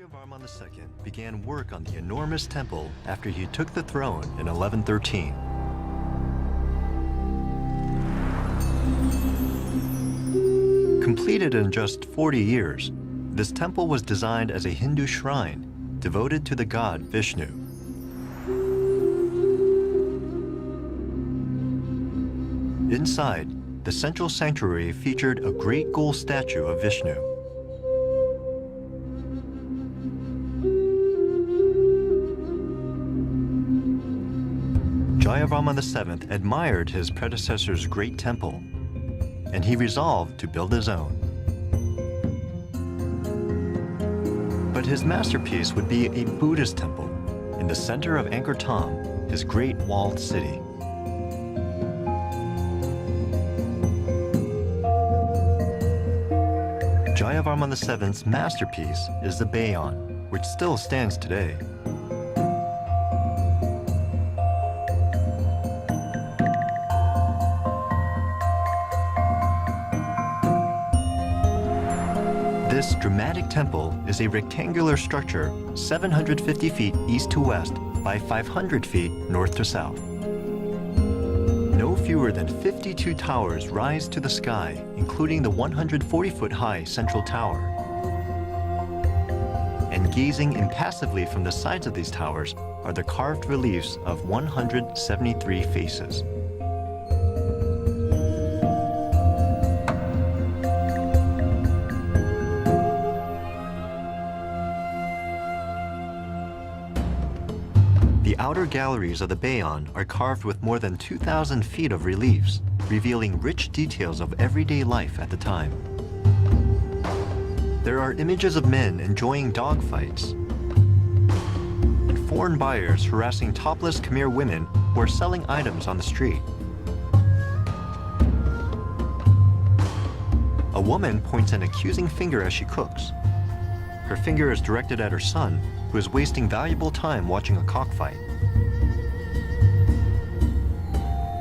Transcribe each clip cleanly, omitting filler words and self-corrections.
Jayavarman II began work on the enormous temple after he took the throne in 1113. Completed in just 40 years, this temple was designed as a Hindu shrine devoted to the god Vishnu. Inside, the central sanctuary featured a great gold statue of Vishnu. Jayavarman VII admired his predecessor's great temple, and he resolved to build his own. But his masterpiece would be a Buddhist temple in the center of Angkor Thom, his great walled city. Jayavarman VII's masterpiece is the Bayon, which still stands today. This dramatic temple is a rectangular structure 750 feet east to west by 500 feet north to south. No fewer than 52 towers rise to the sky, including the 140-foot-high central tower. And gazing impassively from the sides of these towers are the carved reliefs of 173 faces. The outer galleries of the Bayon are carved with more than 2,000 feet of reliefs, revealing rich details of everyday life at the time. There are images of men enjoying dogfights and foreign buyers harassing topless Khmer women who are selling items on the street. A woman points an accusing finger as she cooks. Her finger is directed at her son, who is wasting valuable time watching a cockfight.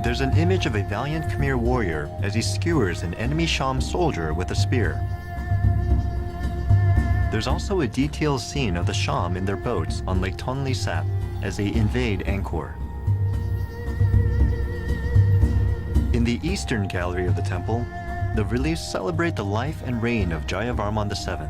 There's an image of a valiant Khmer warrior as he skewers an enemy Sham soldier with a spear. There's also a detailed scene of the Sham in their boats on Lake Tonle Sap as they invade Angkor. In the eastern gallery of the temple, the reliefs celebrate the life and reign of Jayavarman VII.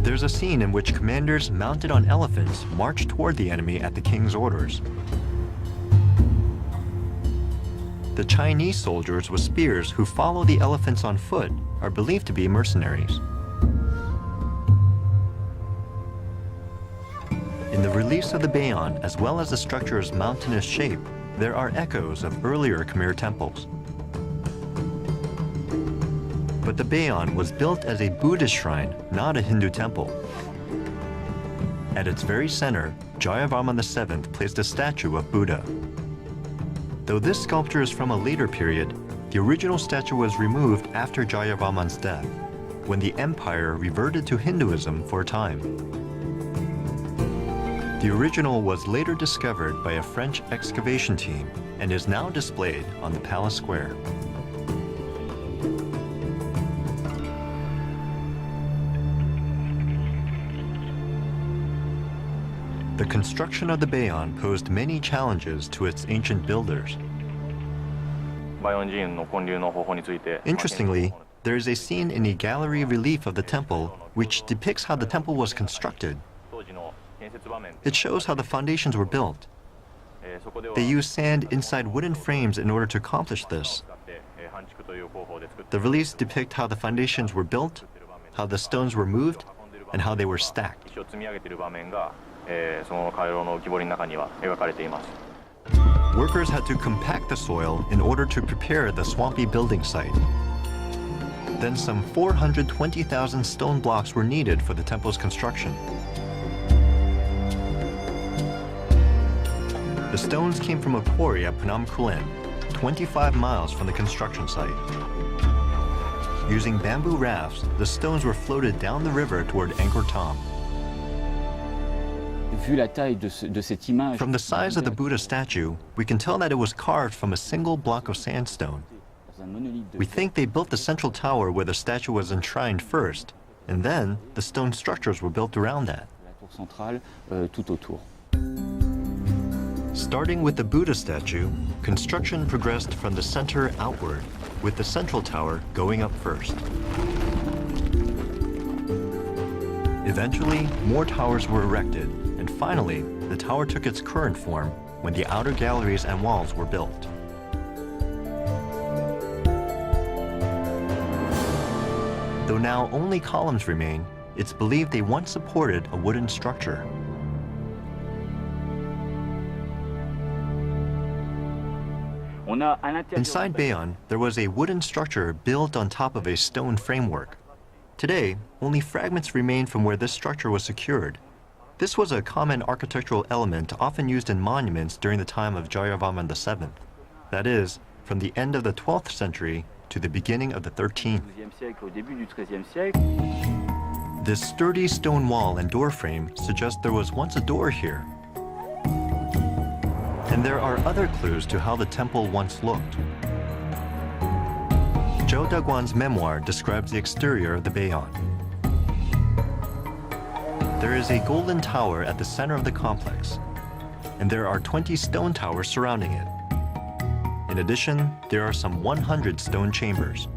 There's a scene in which commanders mounted on elephants march toward the enemy at the king's orders. The Chinese soldiers with spears who follow the elephants on foot are believed to be mercenaries. In the reliefs of the Bayon, as well as the structure's mountainous shape, there are echoes of earlier Khmer temples. But the Bayon was built as a Buddhist shrine, not a Hindu temple. At its very center, Jayavarman VII placed a statue of Buddha. Though this sculpture is from a later period, the original statue was removed after Jayavarman's death, when the empire reverted to Hinduism for a time. The original was later discovered by a French excavation team and is now displayed on the Palace Square. The construction of the Bayon posed many challenges to its ancient builders. Interestingly, there is a scene in a gallery relief of the temple which depicts how the temple was constructed. It shows how the foundations were built. They used sand inside wooden frames in order to accomplish this. The reliefs depict how the foundations were built, how the stones were moved, and how they were stacked. Workers had to compact the soil in order to prepare the swampy building site. Then some 420,000 stone blocks were needed for the temple's construction. The stones came from a quarry at Phnom Kulen, 25 miles from the construction site. Using bamboo rafts, the stones were floated down the river toward Angkor Thom. From the size of the Buddha statue, we can tell that it was carved from a single block of sandstone. We think they built the central tower where the statue was enshrined first, and then the stone structures were built around that. Starting with the Buddha statue, construction progressed from the center outward, with the central tower going up first. Eventually, more towers were erected, and finally, the tower took its current form when the outer galleries and walls were built. Though now only columns remain, it's believed they once supported a wooden structure. Inside Bayon, there was a wooden structure built on top of a stone framework. Today, only fragments remain from where this structure was secured. This was a common architectural element often used in monuments during the time of Jayavarman VII. That is, from the end of the 12th century to the beginning of the 13th. This sturdy stone wall and door frame suggests there was once a door here. And there are other clues to how the temple once looked. Zhou Daguan's memoir describes the exterior of the Bayon. There is a golden tower at the center of the complex, and there are 20 stone towers surrounding it. In addition, there are some 100 stone chambers.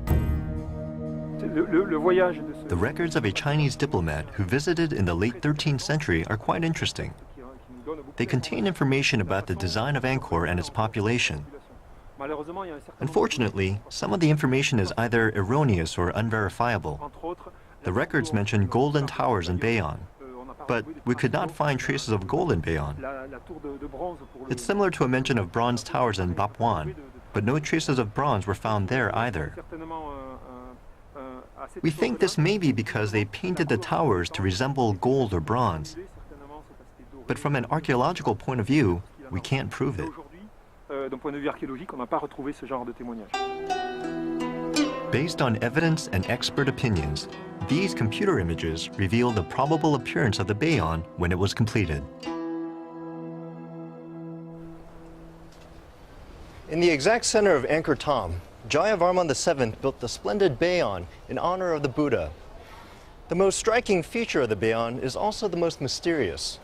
The records of a Chinese diplomat who visited in the late 13th century are quite interesting. They contain information about the design of Angkor and its population. Unfortunately, some of the information is either erroneous or unverifiable. The records mention golden towers in Bayon, but we could not find traces of gold in Bayon. It's similar to a mention of bronze towers in Bapwan, but no traces of bronze were found there either. We think this may be because they painted the towers to resemble gold or bronze. But from an archaeological point of view, we can't prove it. Based on evidence and expert opinions, these computer images reveal the probable appearance of the Bayon when it was completed. In the exact center of Angkor Thom, Jayavarman VII built the splendid Bayon in honor of the Buddha. The most striking feature of the Bayon is also the most mysterious: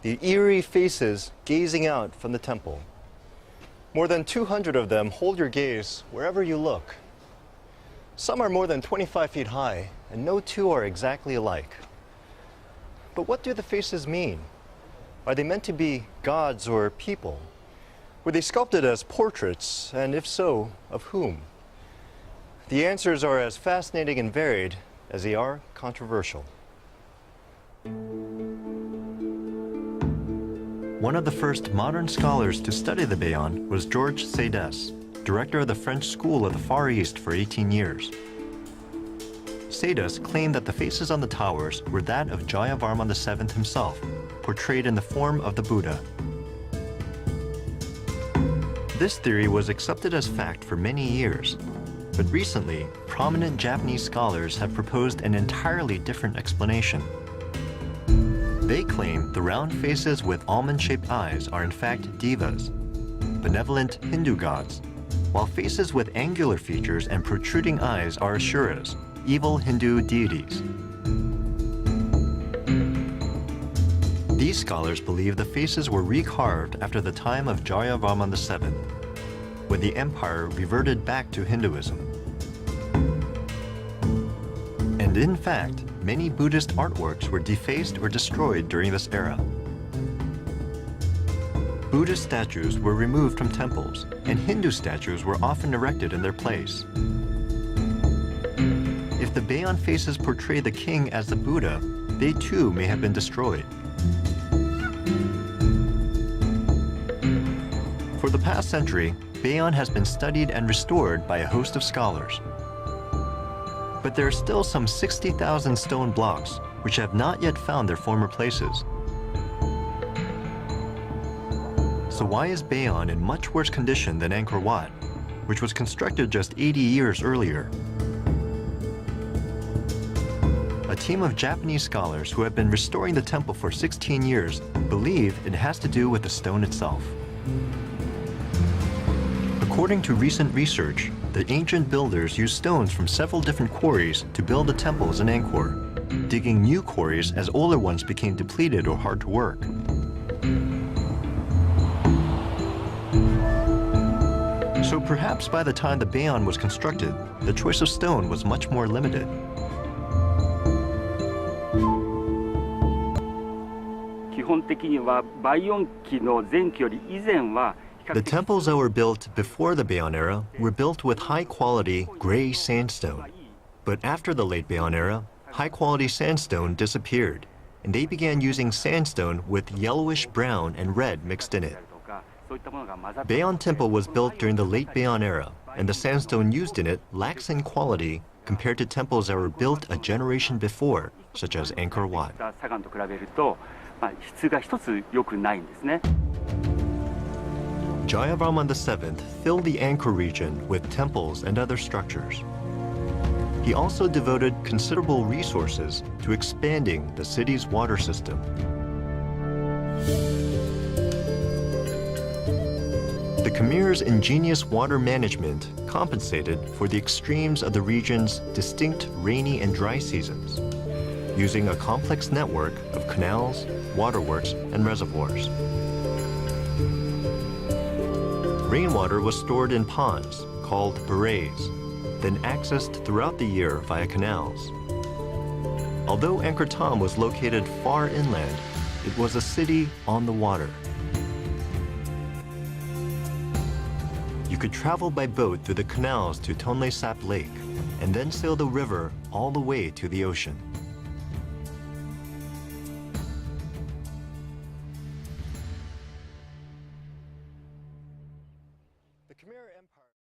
the eerie faces gazing out from the temple. More than 200 of them hold your gaze wherever you look. Some are more than 25 feet high, and no two are exactly alike. But what do the faces mean? Are they meant to be gods or people? Were they sculpted as portraits, and if so, of whom? The answers are as fascinating and varied as they are controversial. One of the first modern scholars to study the Bayon was Georges Seydes, director of the French School of the Far East for 18 years. Seydes claimed that the faces on the towers were that of Jayavarman VII himself, portrayed in the form of the Buddha. This theory was accepted as fact for many years, but recently, prominent Japanese scholars have proposed an entirely different explanation. They claim the round faces with almond-shaped eyes are in fact devas, benevolent Hindu gods, while faces with angular features and protruding eyes are asuras, evil Hindu deities. These scholars believe the faces were recarved after the time of Jayavarman VII, when the empire reverted back to Hinduism. And in fact, many Buddhist artworks were defaced or destroyed during this era. Buddhist statues were removed from temples, and Hindu statues were often erected in their place. If the Bayon faces portray the king as the Buddha, they too may have been destroyed. For the past century, Bayon has been studied and restored by a host of scholars. But there are still some 60,000 stone blocks which have not yet found their former places. So why is Bayon in much worse condition than Angkor Wat, which was constructed just 80 years earlier? A team of Japanese scholars who have been restoring the temple for 16 years believe it has to do with the stone itself. According to recent research, the ancient builders used stones from several different quarries to build the temples in Angkor, digging new quarries as older ones became depleted or hard to work. So perhaps by the time the Bayon was constructed, the choice of stone was much more limited. The temples that were built before the Bayon era were built with high-quality gray sandstone. But after the late Bayon era, high-quality sandstone disappeared, and they began using sandstone with yellowish brown and red mixed in it. Bayon Temple was built during the late Bayon era, and the sandstone used in it lacks in quality compared to temples that were built a generation before, such as Angkor Wat. Jayavarman VII filled the Angkor region with temples and other structures. He also devoted considerable resources to expanding the city's water system. The Khamir's ingenious water management compensated for the extremes of the region's distinct rainy and dry seasons, using a complex network of canals, waterworks, and reservoirs. Rainwater was stored in ponds called barays, then accessed throughout the year via canals. Although Angkor Thom was located far inland, it was a city on the water. You could travel by boat through the canals to Tonle Sap Lake and then sail the river all the way to the ocean.